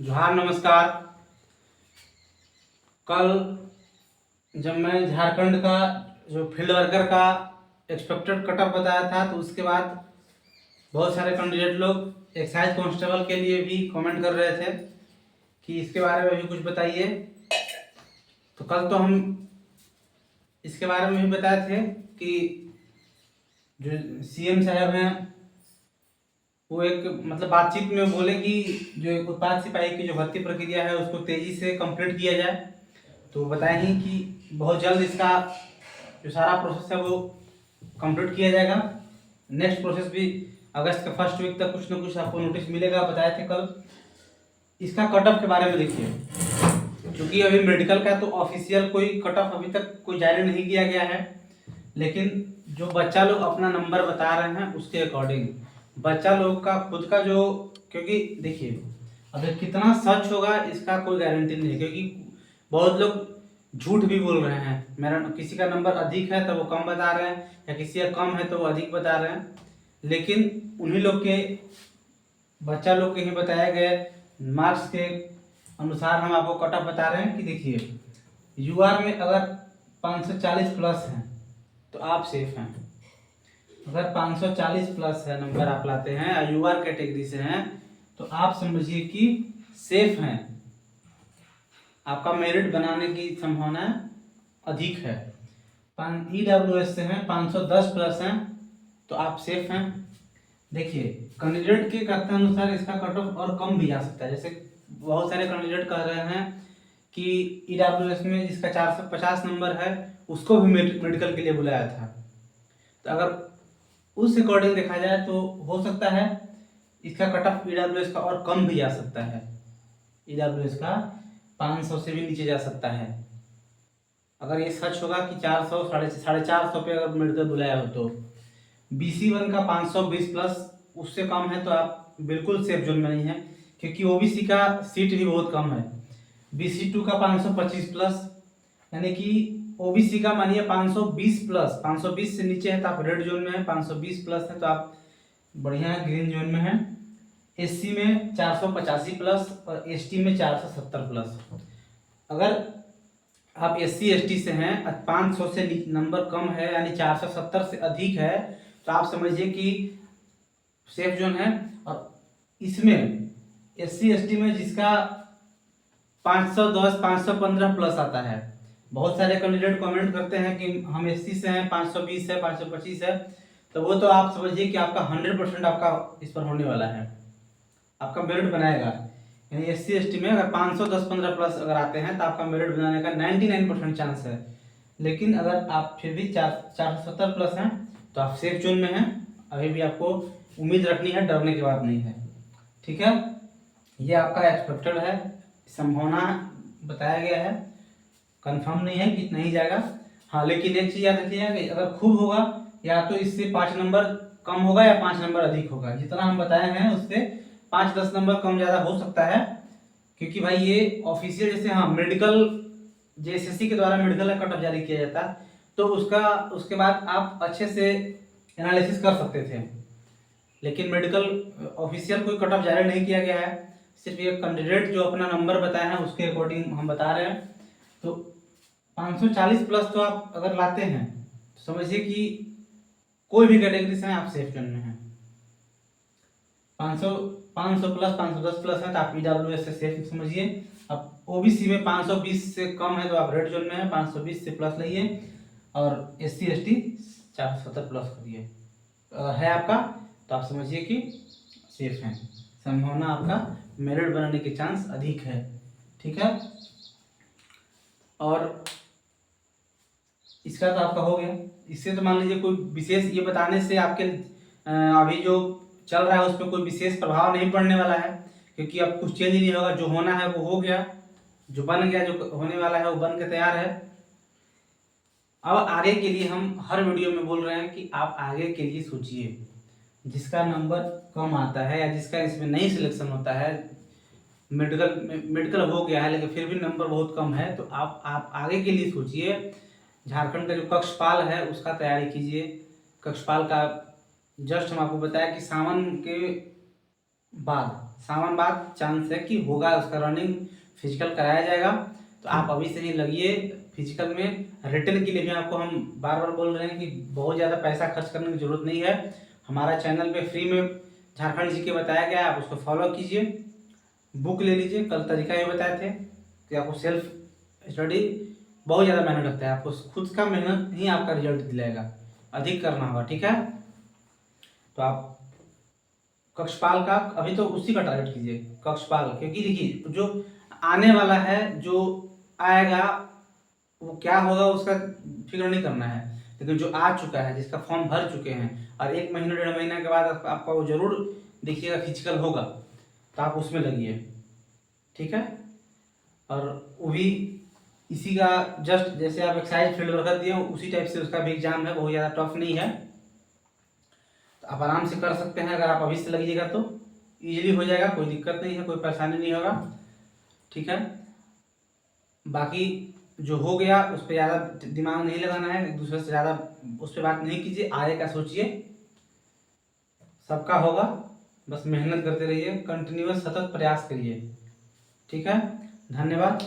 जोहार नमस्कार। कल जब मैं झारखंड का जो फील्ड वर्कर का एक्सपेक्टेड कट ऑफ बताया था, तो उसके बाद बहुत सारे कैंडिडेट लोग एक्साइज कांस्टेबल के लिए भी कमेंट कर रहे थे कि इसके बारे में भी कुछ बताइए। तो कल तो हम इसके बारे में भी बताए थे कि जो सीएम साहब हैं वो एक मतलब बातचीत में बोले कि जो एक उत्पाद सिपाही की जो भर्ती प्रक्रिया है उसको तेजी से कंप्लीट किया जाए। तो बताएं ही कि बहुत जल्द इसका जो सारा प्रोसेस है वो कंप्लीट किया जाएगा। नेक्स्ट प्रोसेस भी अगस्त के फर्स्ट वीक तक कुछ ना कुछ आपको नोटिस मिलेगा, बताए थे कल। इसका कट ऑफ के बारे में देखिए, क्योंकि अभी मेडिकल का तो ऑफिशियल कोई कट ऑफ अभी तक कोई जारी नहीं किया गया है, लेकिन जो बच्चा लोग अपना नंबर बता रहे हैं उसके अकॉर्डिंग बच्चा लोग का खुद का जो, क्योंकि देखिए अगर कितना सच होगा इसका कोई गारंटी नहीं है, क्योंकि बहुत लोग झूठ भी बोल रहे हैं। मेरा किसी का नंबर अधिक है तो वो कम बता रहे हैं, या किसी का कम है तो वो अधिक बता रहे हैं, लेकिन उन्हीं लोग के बच्चा लोग के ही बताए गए मार्क्स के अनुसार हम आपको कट ऑफ बता रहे हैं कि देखिए यूआर में अगर 540 प्लस हैं तो आप सेफ हैं। अगर 540 प्लस है नंबर आप लाते हैं और यूआर कैटेगरी से हैं तो आप समझिए कि सेफ हैं, आपका मेरिट बनाने की संभावना अधिक है। ईडब्ल्यूएस से हैं 510 प्लस हैं तो आप सेफ हैं। देखिए कैंडिडेट के कथनानुसार इसका कट ऑफ और कम भी जा सकता है। जैसे बहुत सारे कैंडिडेट कह रहे हैं कि ईडब्ल्यूएस में जिसका 450 नंबर है उसको भी मेडिकल के लिए बुलाया था। तो अगर उस अकॉर्डिंग देखा जाए तो हो सकता है इसका कट ऑफ ईडब्ल्यूएस का और कम भी जा सकता है। ईडब्ल्यूएस का 500 से भी नीचे जा सकता है। अगर ये सच होगा कि 400 साढ़े 400 पे अगर मेडिकल बुलाया हो तो BC1 का 520 प्लस उससे कम है तो आप बिल्कुल सेफ जोन में नहीं है, क्योंकि ओबीसी का सीट भी बहुत कम है। BC2 का 525 प्लस, यानी कि ओबीसी का मानिए 520 प्लस, 520 से नीचे है तो आप रेड जोन में है, 520 प्लस है तो आप बढ़िया है, ग्रीन जोन में है। एससी में 485 प्लस और एसटी में 470 प्लस। अगर आप SC ST से हैं 500 से नंबर कम है यानी 470 से अधिक है तो आप समझिए कि सेफ जोन है। और इसमें SC ST में जिसका 510 515 प्लस आता है, बहुत सारे कैंडिडेट कमेंट करते हैं कि हम SC से हैं 520 है 525 है, तो वो तो आप समझिए कि आपका 100% आपका इस पर होने वाला है, आपका मेरिट बनाएगा। यानी SC ST में अगर 510-15 प्लस अगर आते हैं तो आपका मेरिट बनाने का 99% चांस है। लेकिन अगर आप फिर भी 470 प्लस हैं तो आप सेफ जोन में हैं। अभी भी आपको उम्मीद रखनी है, डरने की बात नहीं है। ठीक है, ये आपका एक्सपेक्टेड है, संभावना बताया गया है, कंफर्म नहीं है कि इतना ही जाएगा। हाँ, लेकिन एक चीज़ याद रखिएगा कि अगर खूब होगा या तो इससे 5 नंबर कम होगा या 5 नंबर अधिक होगा। जितना हम बताए हैं उससे 5-10 नंबर कम ज़्यादा हो सकता है, क्योंकि भाई ये ऑफिशियल, जैसे हाँ मेडिकल JSSC के द्वारा मेडिकल का कट ऑफ जारी किया जाता तो उसके बाद आप अच्छे से एनालिसिस कर सकते थे, लेकिन मेडिकल ऑफिशियल कोई कट ऑफ जारी नहीं किया गया है। सिर्फ ये कैंडिडेट जो अपना नंबर बताया है उसके अकॉर्डिंग हम बता रहे हैं। तो 540 प्लस तो आप अगर लाते हैं तो समझिए कि कोई भी कैटेगरी से आप सेफ जोन में हैं। 500 प्लस 510 प्लस है तो आप ईडब्ल्यूएस से सेफ समझिए। अब ओबीसी में 520 से कम है तो आप रेड जोन में है, 520 से प्लस लाइए, और SC ST 470 प्लस करिए है आपका, तो आप समझिए कि सेफ हैं। संभावना आपका मेरिट बनाने के चांस अधिक है। ठीक है, और इसका तो आपका हो गया। इससे तो मान लीजिए कोई विशेष ये बताने से आपके अभी जो चल रहा है उस पर कोई विशेष प्रभाव नहीं पड़ने वाला है, क्योंकि अब कुछ चेंज नहीं होगा। जो होना है वो हो गया, जो बन गया, जो होने वाला है वो बन के तैयार है। अब आगे के लिए हम हर वीडियो में बोल रहे हैं कि आप आगे के लिए सोचिए। जिसका नंबर कम आता है या जिसका इसमें नहीं सिलेक्शन होता है, मेडिकल हो गया है लेकिन फिर भी नंबर बहुत कम है, तो आप आगे के लिए सोचिए। झारखंड का जो कक्षपाल है उसका तैयारी कीजिए। कक्षपाल का जस्ट हम आपको बताया कि सावन के बाद सावन बाद चांस है कि होगा उसका रनिंग, फिजिकल कराया जाएगा। तो आप अभी से ही लगिए फिजिकल में। रिटर्न के लिए भी आपको हम बार बार बोल रहे हैं कि बहुत ज़्यादा पैसा खर्च करने की ज़रूरत नहीं है। हमारा चैनल पे फ्री में झारखंड जी के बताया गया है, आप उसको फॉलो कीजिए, बुक ले लीजिए। कल तरीका ये बताए थे कि आपको सेल्फ स्टडी बहुत ज़्यादा मेहनत लगता है, आपको खुद का मेहनत ही आपका रिजल्ट दिलाएगा, अधिक करना होगा, ठीक है। तो आप कक्षपाल का अभी तो उसी का टारगेट कीजिए, कक्षपाल, क्योंकि देखिए जो आने वाला है, जो आएगा वो क्या होगा उसका फिक्र नहीं करना है, लेकिन जो आ चुका है, जिसका फॉर्म भर चुके हैं, और 1 महीना 1.5 महीना के बाद आपका वो जरूर देखिएगा फिजिकल होगा, तो आप उसमें लगिए, ठीक है। और वो भी इसी का जस्ट जैसे आप एक्साइज फील्ड वर्कर दिए उसी टाइप से उसका भी एग्जाम है, बहुत ज़्यादा टफ नहीं है, तो आप आराम से कर सकते हैं। अगर आप अभी से लगिएगा तो इजीली हो जाएगा, कोई दिक्कत नहीं है, कोई परेशानी नहीं होगा, ठीक है। बाकी जो हो गया उस पर ज़्यादा दिमाग नहीं लगाना है, एक दूसरे से ज़्यादा उस पर बात नहीं कीजिए, आगे का सोचिए, सबका होगा। बस मेहनत करते रहिए, कंटिन्यूअस सतत प्रयास करिए, ठीक है। धन्यवाद।